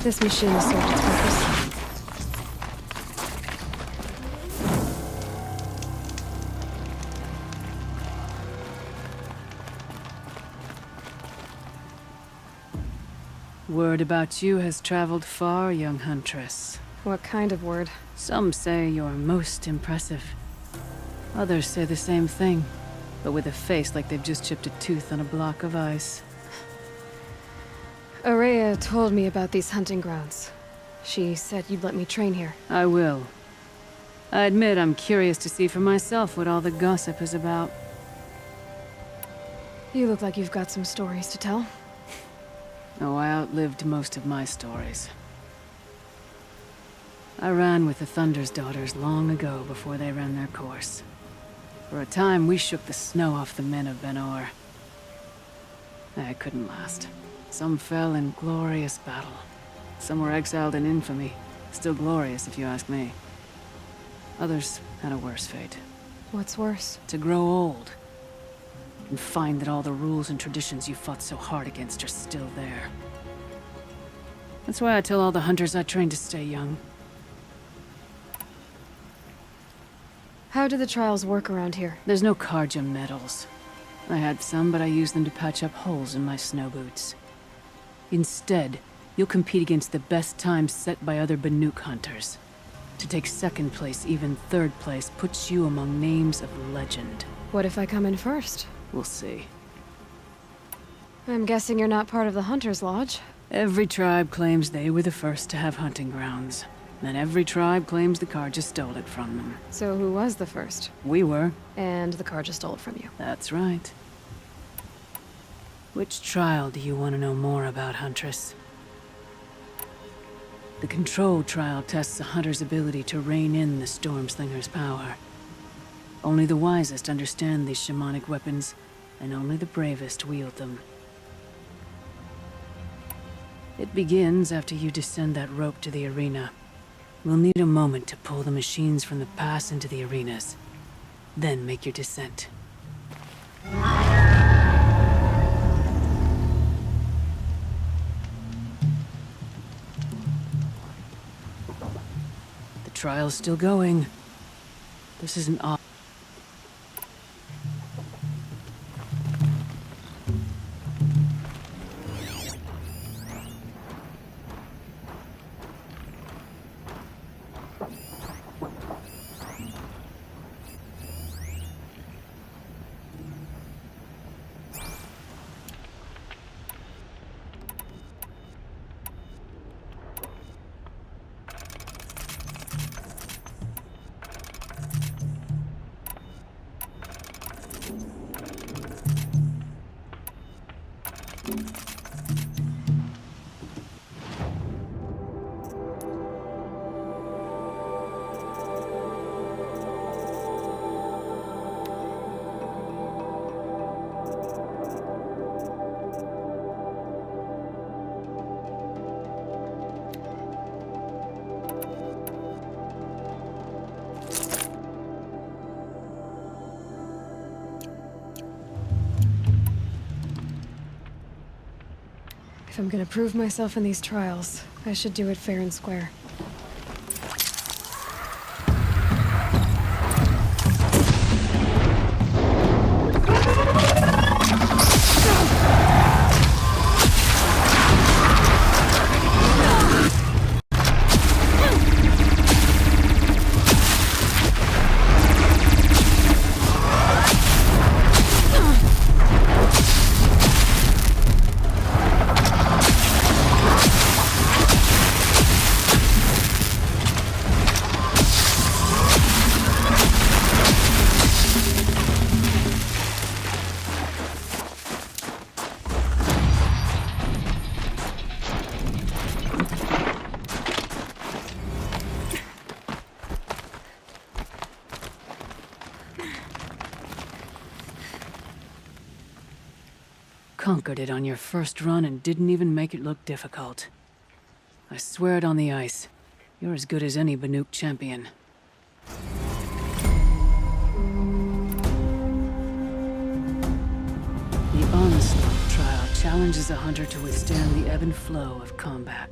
This machine has served its purpose. Word about you has traveled far, young huntress. What kind of word? Some say you're most impressive. Others say the same thing, but with a face like they've just chipped a tooth on a block of ice. Araya told me about these hunting grounds. She said you'd let me train here. I will. I admit I'm curious to see for myself what all the gossip is about. You look like you've got some stories to tell. Oh, I outlived most of my stories. I ran with the Thunder's daughters long ago before they ran their course. For a time, we shook the snow off the men of Ben-Or. It couldn't last. Some fell in glorious battle. Some were exiled in infamy. Still glorious, if you ask me. Others had a worse fate. What's worse? To grow old. And find that all the rules and traditions you fought so hard against are still there. That's why I tell all the hunters I train to stay young. How do the trials work around here? There's no Carja medals. I had some, but I used them to patch up holes in my snow boots. Instead, you'll compete against the best times set by other Banuk hunters. To take second place, even third place, puts you among names of legend. What if I come in first? We'll see. I'm guessing you're not part of the Hunter's Lodge. Every tribe claims they were the first to have hunting grounds. And every tribe claims the Carja stole it from them. So who was the first? We were. And the Carja stole it from you. That's right. Which trial do you want to know more about, Huntress? The Control trial tests a hunter's ability to rein in the Stormslinger's power. Only the wisest understand these shamanic weapons, and only the bravest wield them. It begins after you descend that rope to the arena. We'll need a moment to pull the machines from the pass into the arenas. Then make your descent. The trial's still going. This is an odd... If I'm gonna prove myself in these trials, I should do it fair and square. Conquered it on your first run and didn't even make it look difficult. I swear it on the ice. You're as good as any Banuk champion. The Onslaught trial challenges a hunter to withstand the ebb and flow of combat.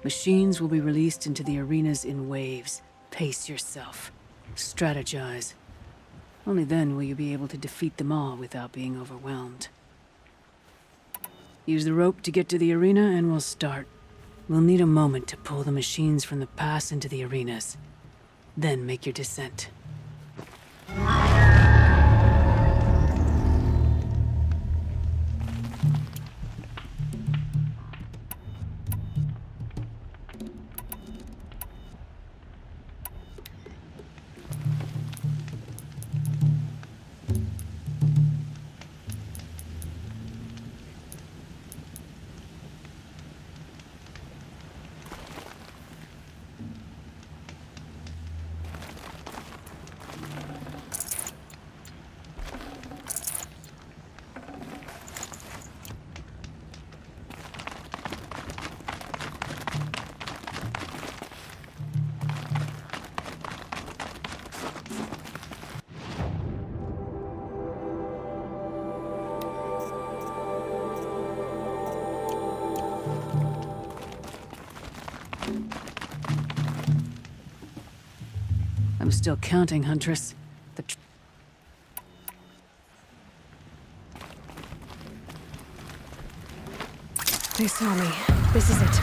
Machines will be released into the arenas in waves. Pace yourself. Strategize. Only then will you be able to defeat them all without being overwhelmed. Use the rope to get to the arena and we'll start. We'll need a moment to pull the machines from the pass into the arenas. Then make your descent. I'm still counting, Huntress. They saw me. This is it.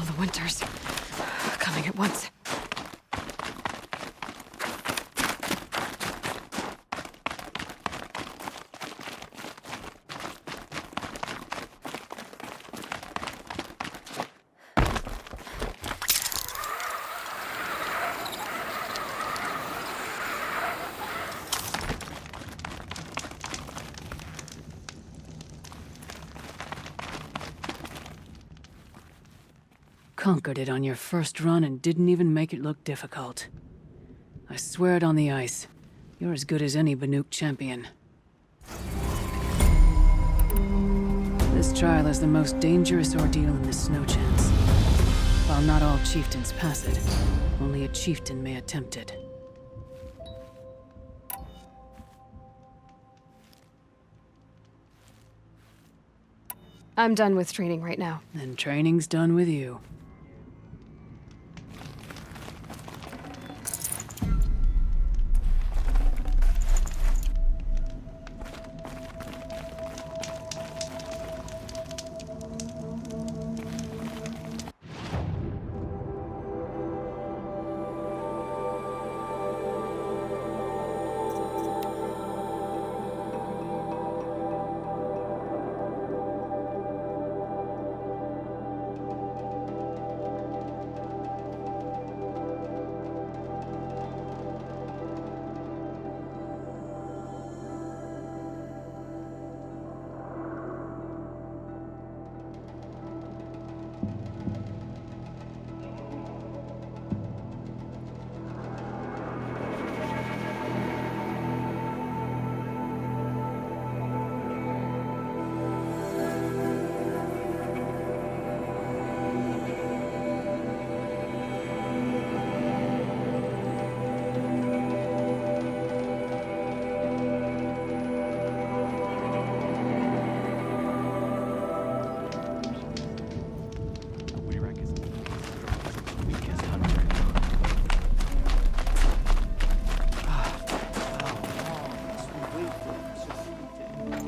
All the winters coming at once. Conquered it on your first run and didn't even make it look difficult. I swear it on the ice. You're as good as any Banuk champion. This trial is the most dangerous ordeal in the Snow Chance. While not all chieftains pass it, only a chieftain may attempt it. I'm done with training right now. Then training's done with you.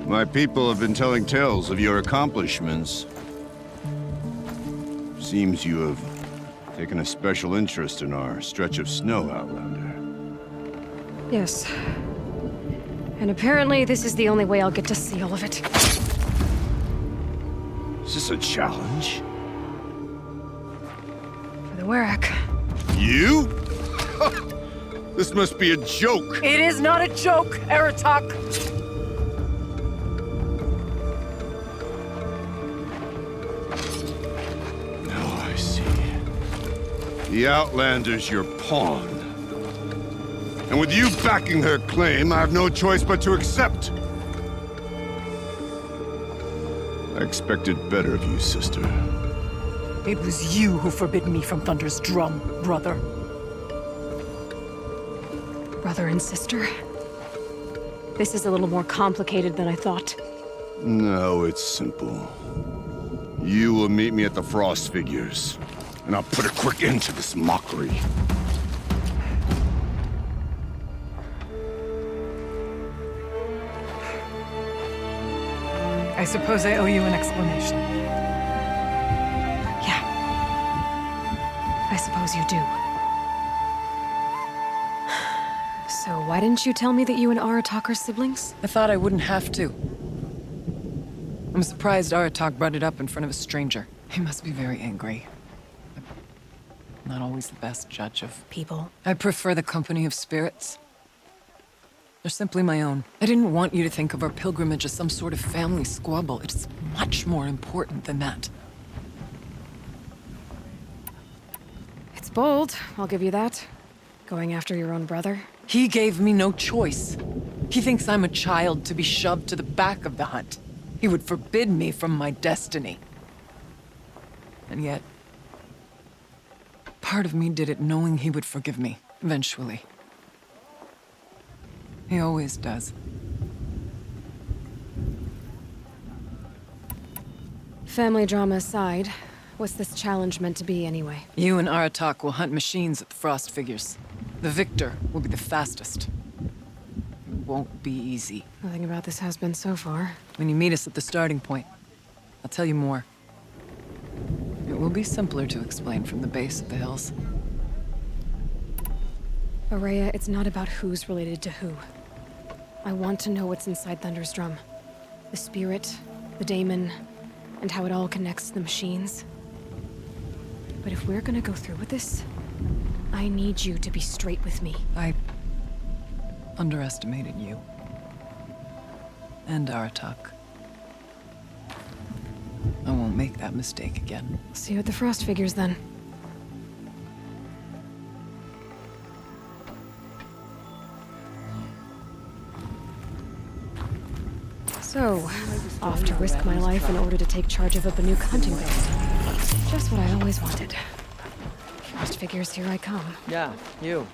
My people have been telling tales of your accomplishments. Seems you have taken a special interest in our stretch of snow, Outlander. Yes. And apparently this is the only way I'll get to see all of it. Is this a challenge? For the Warwick. You? This must be a joke. It is not a joke, Aratak! The Outlander's your pawn. And with you backing her claim, I have no choice but to accept. I expected better of you, sister. It was you who forbid me from Thunder's drum, brother. Brother and sister? This is a little more complicated than I thought. No, it's simple. You will meet me at the Frost Figures. And I'll put a quick end to this mockery. I suppose I owe you an explanation. Yeah. I suppose you do. So why didn't you tell me that you and Aratak are siblings? I thought I wouldn't have to. I'm surprised Aratak brought it up in front of a stranger. He must be very angry. I'm not always the best judge of People. I prefer the company of spirits. They're simply my own. I didn't want you to think of our pilgrimage as some sort of family squabble. It's much more important than that. It's bold, I'll give you that. Going after your own brother. He gave me no choice. He thinks I'm a child to be shoved to the back of the hunt. He would forbid me from my destiny. And yet, part of me did it knowing he would forgive me, eventually. He always does. Family drama aside, what's this challenge meant to be anyway? You and Aratak will hunt machines at the Frost Figures. The victor will be the fastest. It won't be easy. Nothing about this has been so far. When you meet us at the starting point, I'll tell you more. It will be simpler to explain from the base of the hills. Araya, it's not about who's related to who. I want to know what's inside Thunder's drum. The spirit, the daemon, and how it all connects to the machines. But if we're gonna go through with this, I need you to be straight with me. I underestimated you. And Aratak. I won't make that mistake again. See you at the Frost figures then. So, off to risk my life in order to take charge of a Banuk hunting base. Just what I always wanted. Frost figures, here I come. Yeah, you.